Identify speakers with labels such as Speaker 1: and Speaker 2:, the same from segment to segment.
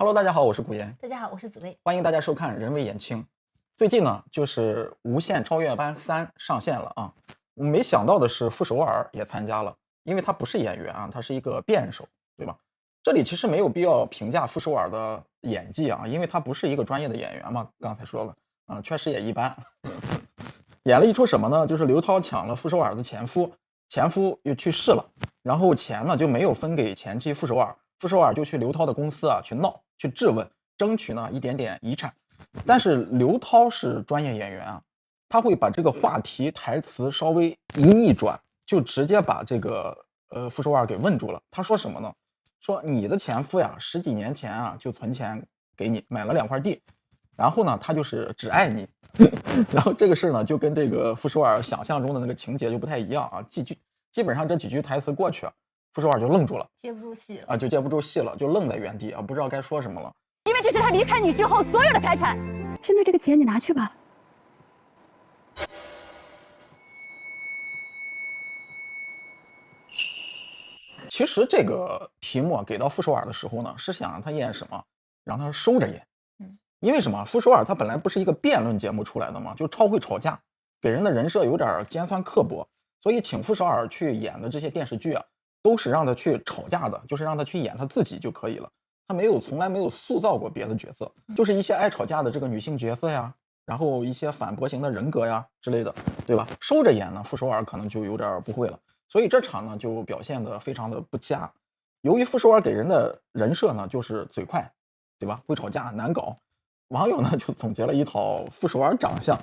Speaker 1: Hello， 大家好，我是古言。
Speaker 2: 大家好，我是紫薇，
Speaker 1: 欢迎大家收看《人微言轻》。最近呢，就是《无限超越班3》上线了啊。没想到的是，傅首尔也参加了，因为他不是演员啊，他是一个辩手，对吧？这里其实没有必要评价傅首尔的演技啊，因为他不是一个专业的演员嘛。刚才说了啊，确实也一般。演了一出什么呢？就是刘涛抢了傅首尔的前夫，前夫又去世了，然后钱呢就没有分给前妻傅首尔，傅首尔就去刘涛的公司啊去闹，去质问，争取呢一点点遗产。但是刘涛是专业演员啊，他会把这个话题台词稍微一逆转，就直接把这个傅首尔给问住了。他说什么呢？说你的前夫呀，10几年前啊就存钱给你买了2块地，然后呢他就是只爱你。然后这个事呢就跟这个傅首尔想象中的那个情节就不太一样啊，基本上这几句台词过去啊，傅首尔就愣住了，
Speaker 2: 接不住戏了
Speaker 1: 啊，就接不住戏了，就愣在原地啊，不知道该说什么了。
Speaker 3: 因为这是他离开你之后所有的财产。现在这个钱你拿去吧。
Speaker 1: 其实这个题目给到傅首尔的时候呢，是想让他演什么？让他收着演。因为什么？傅首尔他本来不是一个辩论节目出来的嘛，就超会吵架，给人的人设有点尖酸刻薄，所以请傅首尔去演的这些电视剧啊，都是让他去吵架的，就是让他去演他自己就可以了。他从来没有塑造过别的角色，就是一些爱吵架的这个女性角色呀，然后一些反驳型的人格呀之类的，对吧？收着演呢，傅首尔可能就有点不会了，所以这场呢就表现得非常的不佳。由于傅首尔给人的人设呢就是嘴快，对吧？会吵架，难搞。网友呢就总结了一套傅首尔长相，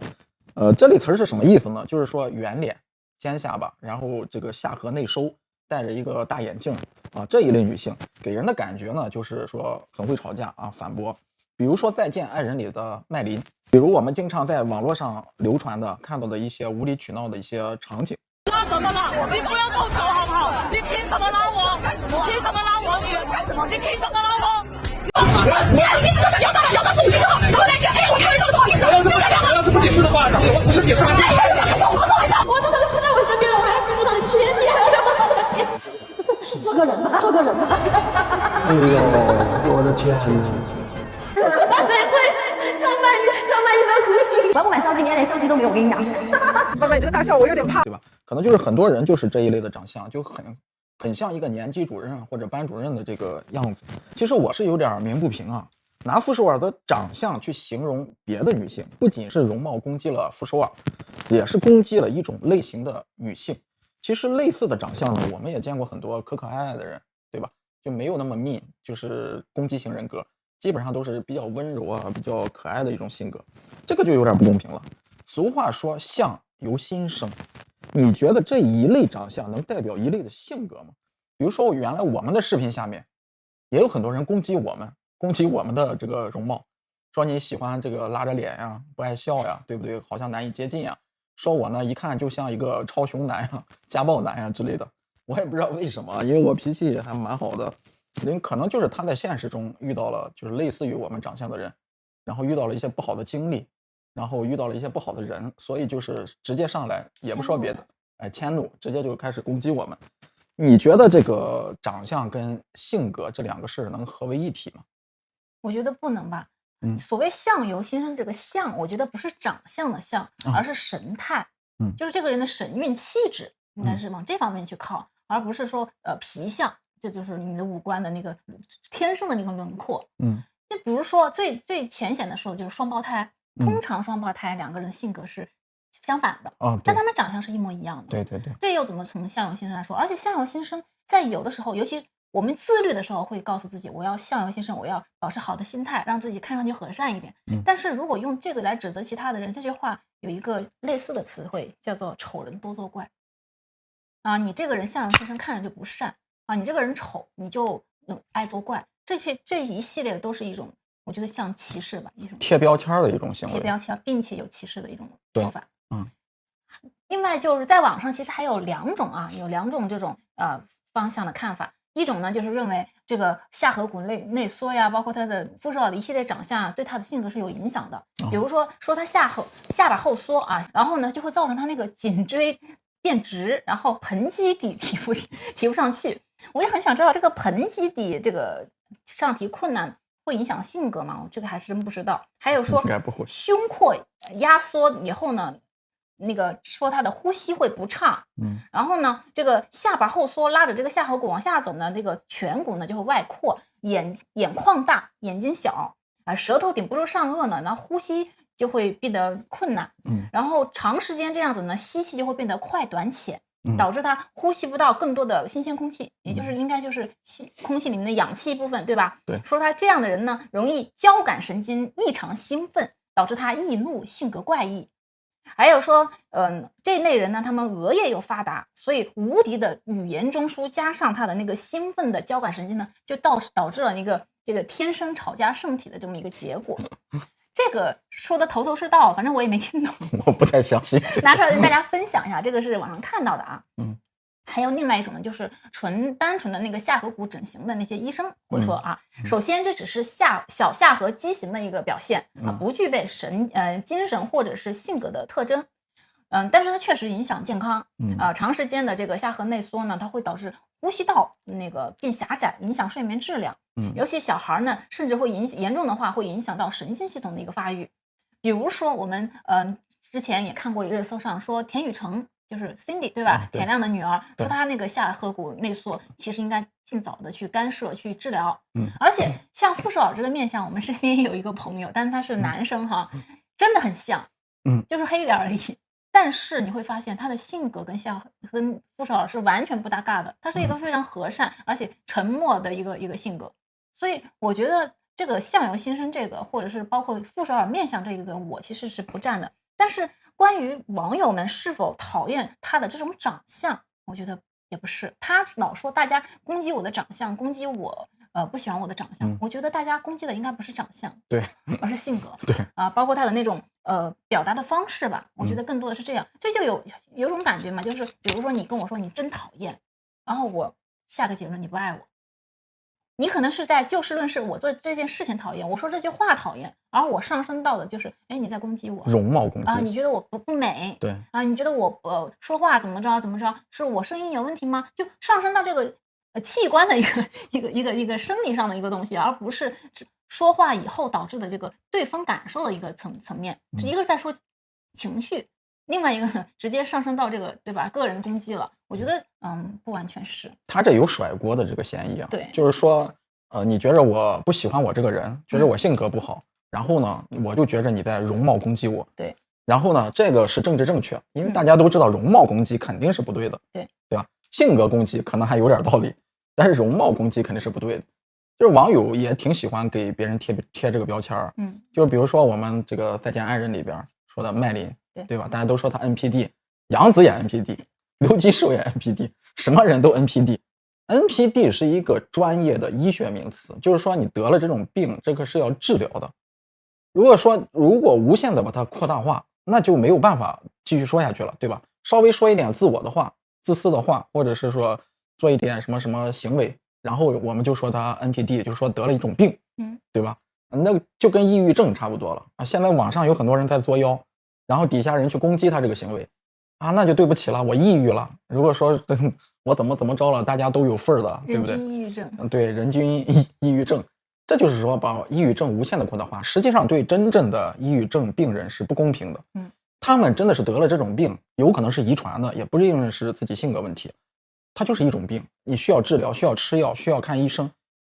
Speaker 1: 这类词儿是什么意思呢？就是说圆脸、尖下巴，然后这个下颌内收，戴着一个大眼镜啊，这一类女性给人的感觉呢，就是说很会吵架啊，反驳。比如说《再见爱人》里的麦琳，比如我们经常在网络上流传的看到的一些无理取闹的一些场景。
Speaker 3: 拉什么拉？你不要动手好不好？你凭什么拉我？凭什么拉我？你凭什么拉我？你的意思就是要345句话，然后来这样，哎呀，我开玩笑的，不好意思，就这样吗？
Speaker 4: 不解释的话，我只是解释完。
Speaker 3: 我开玩笑，
Speaker 5: 我的他都不在我身边了，我还要记住他的缺点，还要让他的天，做个人吧，做个人吧。
Speaker 4: 哎呦，我的天哪！
Speaker 5: 上半你的苦心，我不敢相信，你连相机都没有，我跟你讲。
Speaker 4: 妈妈，你这个大笑我有点怕，
Speaker 1: 对吧？可能就是很多人就是这一类的长相，就很像一个年级主任或者班主任的这个样子。其实我是有点鸣不平啊，拿傅首尔的长相去形容别的女性，不仅是容貌攻击了傅首尔，也是攻击了一种类型的女性。其实类似的长相呢，我们也见过很多可爱爱的人，对吧？就没有那么mean，就是攻击型人格，基本上都是比较温柔啊、比较可爱的一种性格，这个就有点不公平了。俗话说相由心生，你觉得这一类长相能代表一类的性格吗？比如说原来我们的视频下面也有很多人攻击我们的这个容貌，说你喜欢这个拉着脸呀，不爱笑呀，对不对？好像难以接近呀，说我呢一看就像一个超雄男呀、家暴男呀之类的。我也不知道为什么，因为我脾气还蛮好的，可能就是他在现实中遇到了就是类似于我们长相的人，然后遇到了一些不好的经历，然后遇到了一些不好的人，所以就是直接上来也不说别的，迁怒，直接就开始攻击我们。你觉得这个长相跟性格这2个事能合为一体吗？
Speaker 2: 我觉得不能吧。所谓相由心生，这个相，我觉得不是长相的相，而是神态。就是这个人的神韵气质，应该是往这方面去靠，而不是说皮相，这就是你的五官的那个天生的那个轮廓。就比如说最浅显的说，就是双胞胎。通常双胞胎2个人的性格是相反的，但他们长相是一模一样的。
Speaker 1: 对对对，
Speaker 2: 这又怎么从相由心生来说？而且相由心生，在有的时候，尤其我们自律的时候，会告诉自己，我要相由心生，我要保持好的心态，让自己看上去和善一点。但是如果用这个来指责其他的人，这句话有一个类似的词汇，叫做丑人多作怪。啊，你这个人相由心生，看着就不善啊，你这个人丑，你就爱作怪。这一系列都是一种。我觉得像歧视吧，一种
Speaker 1: 贴标签的一种行为，
Speaker 2: 贴标签，并且有歧视的一种做法。
Speaker 1: 对，
Speaker 2: 另外就是在网上其实还有2种啊，有2种这种方向的看法。一种呢就是认为这个下颌骨内缩呀，包括他的傅首尔的一系列长相对他的性格是有影响的。比如说他下巴后缩啊，然后呢就会造成他那个颈椎变直，然后盆基底提不上去。我也很想知道这个盆基底这个上提困难。会影响性格吗？这个还是真不知道。还有说
Speaker 1: 应该不会
Speaker 2: 胸廓压缩以后呢，那个说他的呼吸会不畅，然后呢，这个下巴后缩，拉着这个下颌骨往下走呢，这个颧骨呢就会外扩，眼眶大，眼睛小啊，舌头顶不住上颚呢，那呼吸就会变得困难，然后长时间这样子呢，吸气就会变得快短浅，导致他呼吸不到更多的新鲜空气，也就是应该就是空气里面的氧气部分，对吧？
Speaker 1: 对，
Speaker 2: 说他这样的人呢，容易交感神经异常兴奋，导致他易怒，性格怪异。还有说，这类人呢，他们额叶又发达，所以无敌的语言中枢加上他的那个兴奋的交感神经呢，就导致了这个天生吵架圣体的这么一个结果。这个说的头头是道，反正我也没听懂，
Speaker 1: 我不太相信
Speaker 2: 拿出来跟大家分享一下，这个是网上看到的啊。还有另外一种呢，就是单纯的那个下颌骨整形的那些医生会说啊，首先这只是小下颌畸形的一个表现啊，不具备精神或者是性格的特征。但是它确实影响健康长时间的这个下颌内缩呢，它会导致呼吸道那个变狭窄，影响睡眠质量。尤其小孩呢，甚至会严重的话会影响到神经系统的一个发育。比如说我们之前也看过一个热搜上说田雨橙。就是 Cindy 对吧？田亮的女儿说她那个下颌骨内缩，其实应该尽早的去干涉去治疗。而且像傅首尔这个面相，我们身边也有一个朋友，但是他是男生哈，真的很像，就是黑点而已。但是你会发现他的性格跟傅首尔是完全不搭嘎的，他是一个非常和善而且沉默的一个性格。所以我觉得这个相由心生这个，或者是包括傅首尔面相这个，我其实是不站的。但是关于网友们是否讨厌他的这种长相，我觉得也不是。他老说大家攻击我的长相，攻击我不喜欢我的长相，我觉得大家攻击的应该不是长相，
Speaker 1: 对，
Speaker 2: 而是性格，
Speaker 1: 对
Speaker 2: 啊，包括他的那种表达的方式吧，我觉得更多的是这样。这就有种感觉嘛，就是比如说你跟我说你真讨厌，然后我下个结论你不爱我。你可能是在就事论事，我做这件事情讨厌，我说这句话讨厌，而我上升到的就是，哎，你在攻击我，
Speaker 1: 容貌攻击
Speaker 2: 啊，你觉得我不美，
Speaker 1: 对
Speaker 2: 啊，你觉得我说话怎么着，是我声音有问题吗？就上升到这个器官的一个生理上的一个东西，而不是说话以后导致的这个对方感受的一个层面，一个是在说情绪，另外一个呢直接上升到这个对吧个人攻击了。我觉得不完全是，
Speaker 1: 他这有甩锅的这个嫌疑啊。
Speaker 2: 对，
Speaker 1: 就是说你觉着我不喜欢我这个人，觉着我性格不好，然后呢我就觉着你在容貌攻击我。
Speaker 2: 对，
Speaker 1: 然后呢这个是政治正确，因为大家都知道容貌攻击肯定是不对的，对吧？性格攻击可能还有点道理，但是容貌攻击肯定是不对的。就是网友也挺喜欢给别人贴这个标签儿，就是比如说我们这个再见爱人里边说的麦琳，对吧？大家都说他 NPD， 杨紫也 NPD， 刘基寿也 NPD， 什么人都 NPD。NPD 是一个专业的医学名词，就是说你得了这种病，这个是要治疗的。如果无限的把它扩大化，那就没有办法继续说下去了，对吧？稍微说一点自我的话、自私的话，或者是说做一点什么什么行为，然后我们就说他 NPD， 就是说得了一种病，对吧？那就跟抑郁症差不多了啊。现在网上有很多人在作妖，然后底下人去攻击他这个行为啊，那就对不起了，我抑郁了。如果说我怎么着了，大家都有份的，对不对？
Speaker 2: 人均抑郁症，
Speaker 1: 对，人均抑郁症，这就是说把抑郁症无限的扩大化，实际上对真正的抑郁症病人是不公平的。他们真的是得了这种病，有可能是遗传的，也不一定是自己性格问题，它就是一种病，你需要治疗，需要吃药，需要看医生，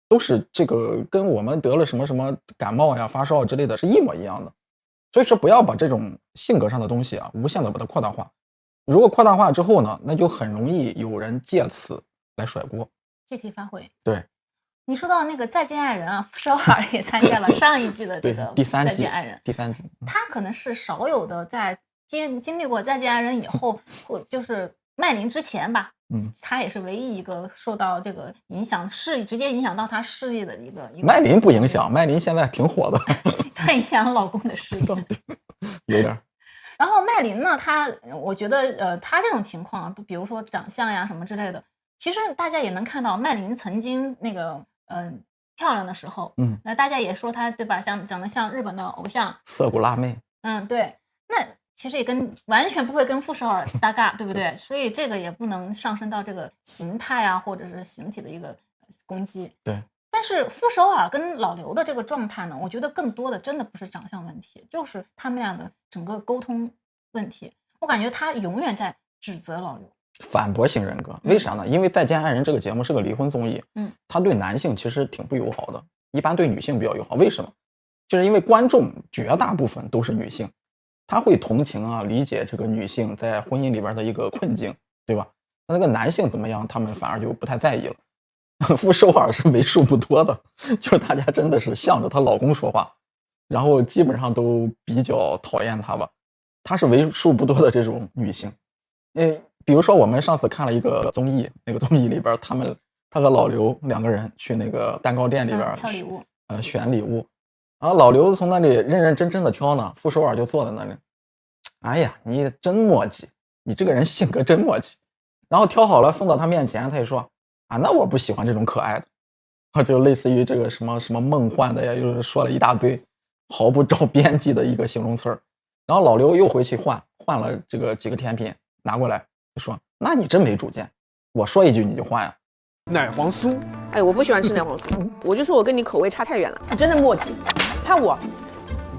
Speaker 1: 都是这个跟我们得了什么什么感冒呀、发烧之类的是一模一样的。所以说不要把这种性格上的东西啊无限的把它扩大化。如果扩大化之后呢，那就很容易有人借此来甩锅，
Speaker 2: 借题发挥。
Speaker 1: 对，
Speaker 2: 你说到那个再见爱人啊，傅首尔也参加了上一季的这个再见爱人，
Speaker 1: 第三季，
Speaker 2: 他可能是少有的在经历过再见爱人以后，或就是麦琳之前吧，他也是唯一一个受到这个直接影响到他事业的一个。
Speaker 1: 麦琳不影响，麦琳现在挺火的，
Speaker 2: 他影响老公的事业，
Speaker 1: 有点。
Speaker 2: 然后麦琳呢，我觉得她这种情况，比如说长相呀什么之类的，其实大家也能看到麦琳曾经那个漂亮的时候，那大家也说她对吧，长得像日本的偶像
Speaker 1: 涩谷辣妹，
Speaker 2: 对，那其实也完全不会跟傅首尔搭嘎，对不对？所以这个也不能上升到这个形态啊或者是形体的一个攻击。
Speaker 1: 对。
Speaker 2: 但是傅首尔跟老刘的这个状态呢，我觉得更多的真的不是长相问题，就是他们俩的整个沟通问题。我感觉他永远在指责老刘，
Speaker 1: 反驳型人格。为啥呢？因为《再见爱人》这个节目是个离婚综艺，他对男性其实挺不友好的，一般对女性比较友好。为什么？就是因为观众绝大部分都是女性，他会同情啊，理解这个女性在婚姻里边的一个困境，对吧？那个男性怎么样，他们反而就不太在意了。傅首尔是为数不多的，就是大家真的是向着她老公说话，然后基本上都比较讨厌她吧。她是为数不多的这种女性。比如说我们上次看了一个综艺，那个综艺里边，他和老刘两个人去那个蛋糕店里边
Speaker 2: 挑礼物，
Speaker 1: 选礼物，然后老刘从那里认认真真的挑呢，傅首尔就坐在那里，哎呀，你真磨叽，你这个人性格真磨叽。然后挑好了送到他面前，他就说啊，那我不喜欢这种可爱的，就类似于这个什么什么梦幻的呀，又说了一大堆毫不着边际的一个形容词儿。然后老刘又回去换了这个几个甜品拿过来，就说那你真没主见，我说一句你就换呀。
Speaker 4: 奶黄酥，
Speaker 6: 哎，我不喜欢吃奶黄酥，我就说我跟你口味差太远了，真的磨叽。看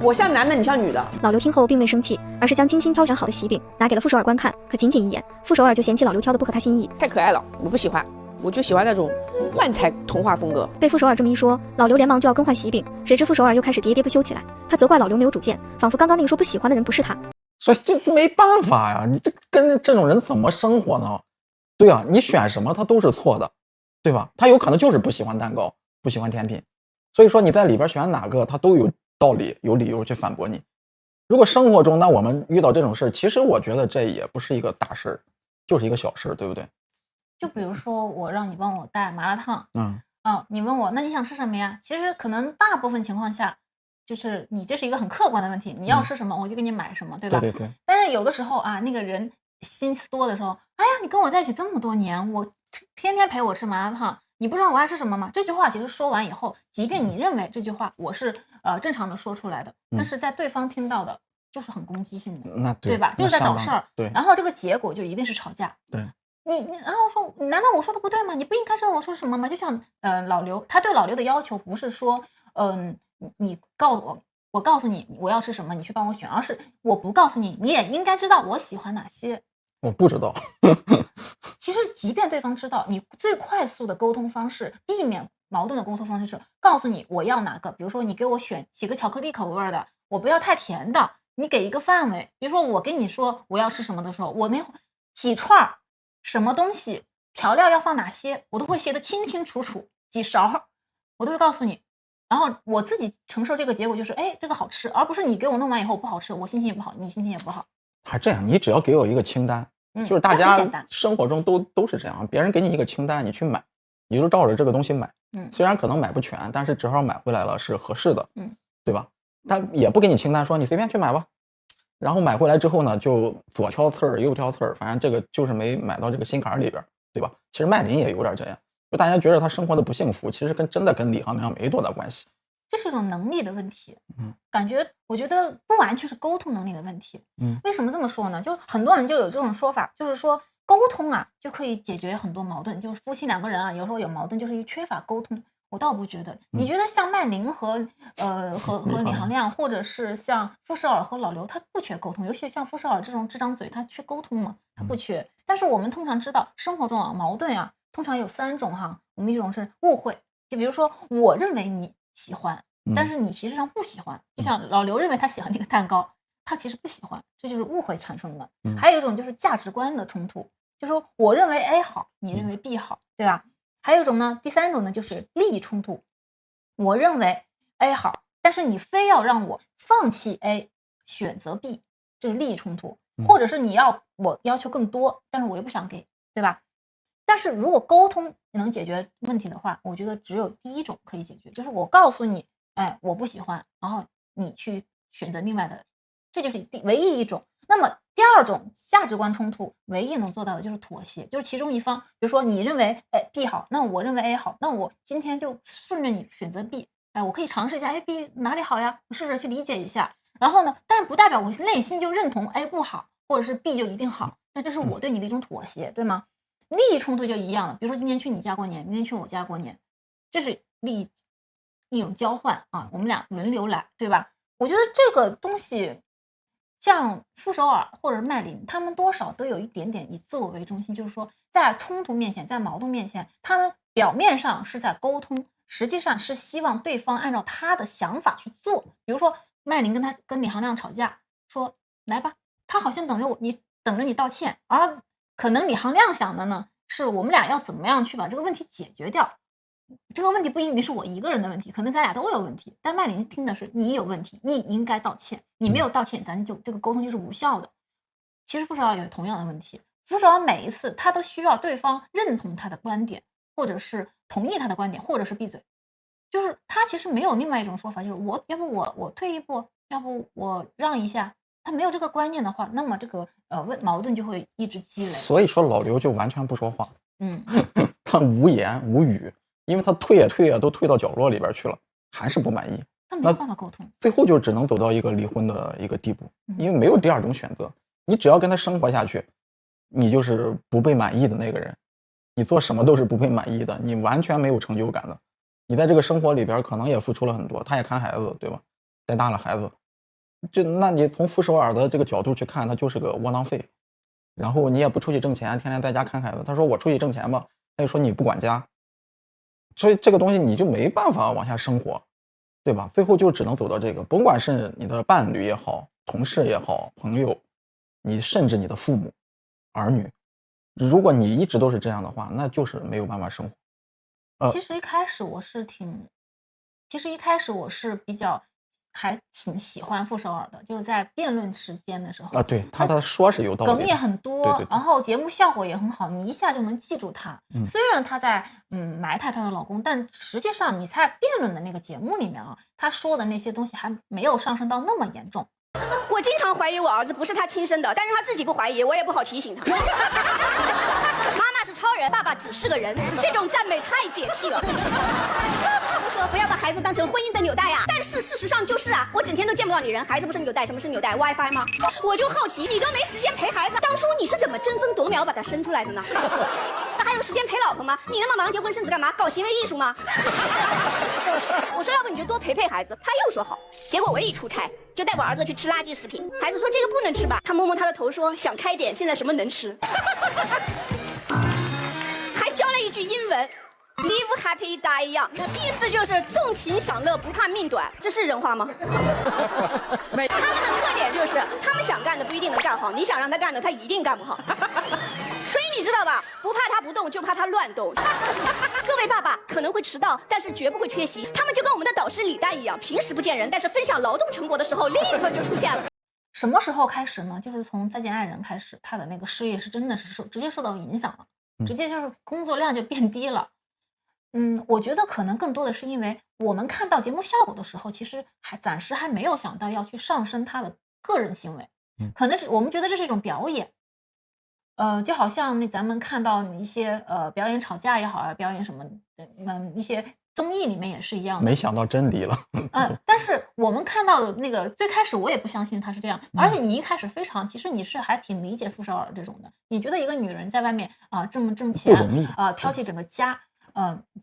Speaker 6: 我像男的，你像女的。
Speaker 7: 老刘听后并未生气，而是将精心挑选好的喜饼拿给了傅首尔观看。可仅仅一眼，傅首尔就嫌弃老刘挑的不合他心意，
Speaker 6: 太可爱了，我不喜欢，我就喜欢那种幻彩童话风格。
Speaker 7: 被傅首尔这么一说，老刘连忙就要更换喜饼，谁知傅首尔又开始喋喋不休起来。他责怪老刘没有主见，仿佛刚刚那个说不喜欢的人不是他。
Speaker 1: 所以这没办法呀，你这跟这种人怎么生活呢？对啊，你选什么他都是错的，对吧？他有可能就是不喜欢蛋糕，不喜欢甜品，所以说你在里边选哪个，他都有道理，有理由去反驳你。如果生活中，那我们遇到这种事，其实我觉得这也不是一个大事，就是一个小事，对不对？
Speaker 2: 就比如说我让你帮我带麻辣烫，你问我那你想吃什么呀？其实可能大部分情况下，就是你这是一个很客观的问题，你要吃什么我就给你买什么，对吧？
Speaker 1: 对对对。
Speaker 2: 但是有的时候啊，那个人心思多的时候，哎呀，你跟我在一起这么多年，我天天陪我吃麻辣烫，你不知道我爱吃什么吗？这句话其实说完以后，即便你认为这句话我是正常的说出来的，但是在对方听到的就是很攻击性的，
Speaker 1: 那
Speaker 2: 对吧？就是在找事儿，
Speaker 1: 对。
Speaker 2: 然后这个结果就一定是吵架，
Speaker 1: 对。
Speaker 2: 然后说，难道我说的不对吗？你不应该知道我说什么吗？就像老刘，他对老刘的要求不是说，你告诉我告诉你我要吃什么，你去帮我选，而是我不告诉你，你也应该知道我喜欢哪些。
Speaker 1: 我不知道。
Speaker 2: 其实即便对方知道，你最快速的沟通方式，避免矛盾的沟通方式是告诉你我要哪个。比如说你给我选几个巧克力口味的，我不要太甜的，你给一个范围。比如说我跟你说我要吃什么的时候，我那几串什么东西调料要放哪些，我都会写得清清楚楚，几勺我都会告诉你。然后我自己承受这个结果就是，哎，这个好吃，而不是你给我弄完以后不好吃，我心情也不好，你心情也不好。
Speaker 1: 还这样，你只要给我一个清单，就是大家生活中都是这样，别人给你一个清单，你去买，你就照着这个东西买。虽然可能买不全，但是至少买回来了是合适的，对吧？他也不给你清单，说你随便去买吧。然后买回来之后呢，就左挑刺儿右挑刺儿，反正这个就是没买到这个心坎里边，对吧？其实麦琳也有点这样，就大家觉得他生活的不幸福，其实真的跟李行良没多大关系。
Speaker 2: 这是一种能力的问题，我觉得不完全是沟通能力的问题。为什么这么说呢？就很多人就有这种说法，就是说沟通啊就可以解决很多矛盾，就是夫妻两个人啊，有时候有矛盾就是因为缺乏沟通。我倒不觉得，你觉得像麦琳和李行亮，或者是像傅首尔和老刘，他不缺沟通，尤其像傅首尔这张嘴，他缺沟通吗？他不缺。但是我们通常知道，生活中啊矛盾啊，通常有3种哈。我们一种是误会，就比如说我认为你喜欢，但是你其实上不喜欢，就像老刘认为他喜欢那个蛋糕，他其实不喜欢，这就是误会产生的。还有一种就是价值观的冲突，就是说我认为 A 好，你认为 B 好，对吧？还有一种呢，第3种呢就是利益冲突，我认为 A 好，但是你非要让我放弃 A 选择 B， 这是利益冲突。或者是我要求更多，但是我又不想给，对吧？但是如果沟通能解决问题的话，我觉得只有第1种可以解决，就是我告诉你，哎，我不喜欢，然后你去选择另外的，这就是唯一一种。那么第2种价值观冲突，唯一能做到的就是妥协，就是其中一方，比如说你认为B 好，那我认为 A 好，那我今天就顺着你选择 B， 我可以尝试一下 B 哪里好呀，我试着去理解一下。然后呢，但不代表我内心就认同 A 不好，或者是 B 就一定好，那这是我对你的一种妥协，对吗？利益冲突就一样了，比如说今天去你家过年，明天去我家过年，这是一种交换啊，我们俩轮流来，对吧？我觉得这个东西，像傅首尔或者麦琳，他们多少都有一点点以自我为中心，就是说在冲突面前，在矛盾面前，他们表面上是在沟通，实际上是希望对方按照他的想法去做。比如说麦琳跟李行亮吵架，说来吧，他好像等着你道歉，而可能李行亮想的呢，是我们俩要怎么样去把这个问题解决掉。这个问题不一定是我一个人的问题，可能咱俩都有问题。但麦琳听的是你有问题，你应该道歉，你没有道歉，咱就这个沟通就是无效的。其实傅首尔有同样的问题，傅首尔每一次他都需要对方认同他的观点，或者是同意他的观点，或者是闭嘴。就是他其实没有另外一种说法，就是要不我退一步，要不我让一下。他没有这个观念的话，那么这个矛盾就会一直积累。
Speaker 1: 所以说老刘就完全不说话，他无言无语。因为他退也都退到角落里边去了，还是不满意，
Speaker 2: 他没有办法沟通，
Speaker 1: 最后就只能走到一个离婚的一个地步，因为没有第二种选择。你只要跟他生活下去，你就是不被满意的那个人，你做什么都是不被满意的，你完全没有成就感的。你在这个生活里边可能也付出了很多，他也看孩子，对吧？带大了孩子，那你从傅首尔的这个角度去看，他就是个窝囊废。然后你也不出去挣钱，天天在家看孩子。他说我出去挣钱吧，他就说你不管家。所以这个东西你就没办法往下生活，对吧？最后就只能走到这个，甭管是你的伴侣也好，同事也好，朋友，你甚至你的父母、儿女，如果你一直都是这样的话，那就是没有办法生活。
Speaker 2: 其实一开始我是比较还挺喜欢傅首尔的，就是在辩论时间的时候
Speaker 1: 对他的说是有道理，
Speaker 2: 梗也很多，对，然后节目效果也很好，你一下就能记住他。虽然他在埋汰他的老公，但实际上你在辩论的那个节目里面啊，他说的那些东西还没有上升到那么严重。
Speaker 8: 我经常怀疑我儿子不是他亲生的，但是他自己不怀疑，我也不好提醒他。妈妈是超人，爸爸只是个人，这种赞美太解气了。都说不要把孩子当成婚姻的纽带呀，但是事实上就是啊，我整天都见不到你人，孩子不是纽带，什么是纽带 ？WiFi 吗？我就好奇，你都没时间陪孩子，当初你是怎么争分夺秒把他生出来的呢？他还有时间陪老婆吗？你那么忙结婚生子干嘛？搞行为艺术吗？我说要不你就多陪陪孩子，他又说好。结果我一出差就带我儿子去吃垃圾食品，孩子说这个不能吃吧，他摸摸他的头说想开点，现在什么能吃？还教了一句英文 Live happy die young， 意思就是纵情享乐不怕命短，这是人话吗？他们的特点就是他们想干的不一定能干好，你想让他干的他一定干不好。所以你知道吧，不怕他不动，就怕他乱动。各位爸爸可能会迟到，但是绝不会缺席。他们就跟我们的导师李诞一样，平时不见人，但是分享劳动成果的时候立刻就出现了。
Speaker 2: 什么时候开始呢？就是从再见爱人开始，他的那个事业是真的是直接受到影响了，直接就是工作量就变低了。我觉得可能更多的是因为我们看到节目效果的时候，其实暂时还没有想到要去上升他的个人行为，可能我们觉得这是一种表演。就好像咱们看到一些表演吵架也好啊，表演什么一些综艺里面也是一样的。
Speaker 1: 没想到真离了。
Speaker 2: 但是我们看到的那个最开始我也不相信他是这样，而且你一开始其实你是还挺理解傅首尔这种的。你觉得一个女人在外面这么挣钱
Speaker 1: 不容易
Speaker 2: 挑起整个家，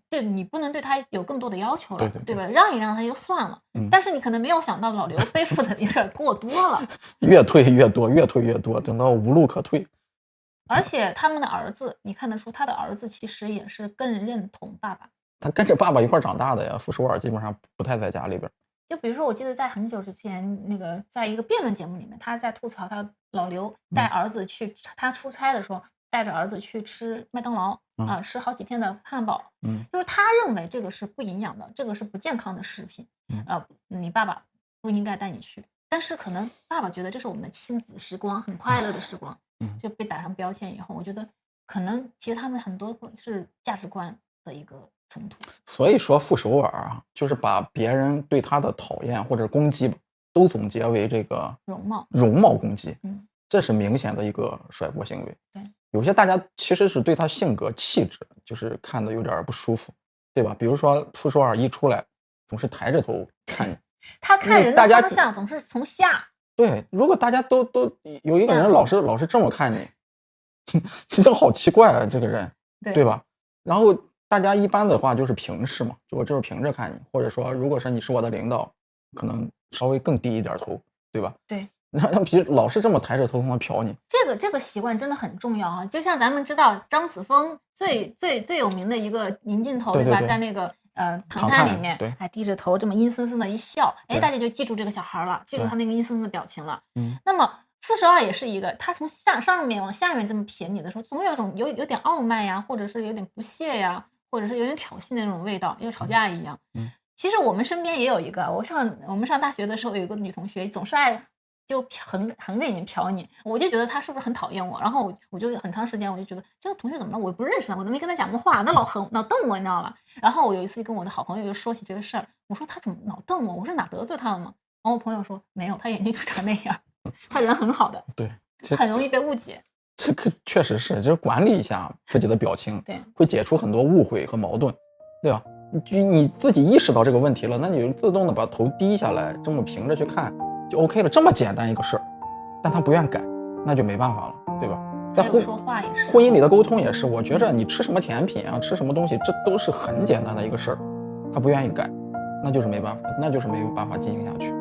Speaker 2: 对你不能对她有更多的要求了，
Speaker 1: 对
Speaker 2: 吧？让一让她就算了。但是你可能没有想到老刘背负的有点过多了，
Speaker 1: 越退越多，越退越多，等到无路可退。
Speaker 2: 而且他们的儿子，你看得出他的儿子其实也是更认同爸爸。
Speaker 1: 他跟着爸爸一块长大的呀，傅首尔基本上不太在家里边。
Speaker 2: 就比如说，我记得在很久之前，那个在一个辩论节目里面，他在吐槽他老刘带儿子去，他出差的时候带着儿子去吃麦当劳吃好几天的汉堡，就是他认为这个是不营养的，这个是不健康的食品，你爸爸不应该带你去。但是可能爸爸觉得这是我们的亲子时光，很快乐的时光。就被打上标签以后，我觉得可能其实他们很多是价值观的一个冲突。
Speaker 1: 所以说傅首尔就是把别人对他的讨厌或者攻击都总结为这个容貌攻击，这是明显的一个甩锅行为。
Speaker 2: 对，
Speaker 1: 有些大家其实是对他性格气质就是看的有点不舒服，对吧？比如说傅首尔一出来总是抬着头看你，
Speaker 2: 他看人的方向总是从下。
Speaker 1: 对，如果大家都有一个人老是这么看你，这好奇怪啊，这个人，对吧？然后大家一般的话就是平视嘛，就我就是平着看你，或者说如果是你是我的领导，可能稍微更低一点头，对吧？
Speaker 2: 对。
Speaker 1: 那比如老是这么抬着头他妈瞟你，
Speaker 2: 这个习惯真的很重要啊！就像咱们知道张子枫最有名的一个明镜头，对吧？在那个唐探里面，还低着头这么阴森森的一笑，哎，大家就记住这个小孩了，记住他那个阴森森的表情了。那么傅首尔也是一个，他从上面往下面这么瞥你的时候，总有一种有点傲慢呀，或者是有点不屑呀，或者是有点挑衅的那种味道，又吵架一样。其实我们身边也有一个，我们上大学的时候有一个女同学，总是爱就横着眼睛瞟你，我就觉得她是不是很讨厌我，然后我就很长时间我就觉得这个同学怎么了，我不认识她，我都没跟她讲过话，那老瞪我，你知道吗？然后我有一次跟我的好朋友就说起这个事儿，我说她怎么老瞪我，我说哪得罪她了吗？然后我朋友说没有，她眼睛就长那样，她人很好的，
Speaker 1: 对，
Speaker 2: 很容易被误解。
Speaker 1: 这个确实是，就是管理一下自己的表情，
Speaker 2: 对，
Speaker 1: 会解除很多误会和矛盾，对吧？你自己意识到这个问题了，那你就自动的把头低下来，这么平着去看就 OK 了，这么简单一个事儿，但他不愿改，那就没办法了，对吧？在
Speaker 2: 说话也是，
Speaker 1: 婚姻里的沟通也是，我觉着你吃什么甜品啊，吃什么东西，这都是很简单的一个事儿，他不愿意改，那就是没办法，那就是没有办法进行下去。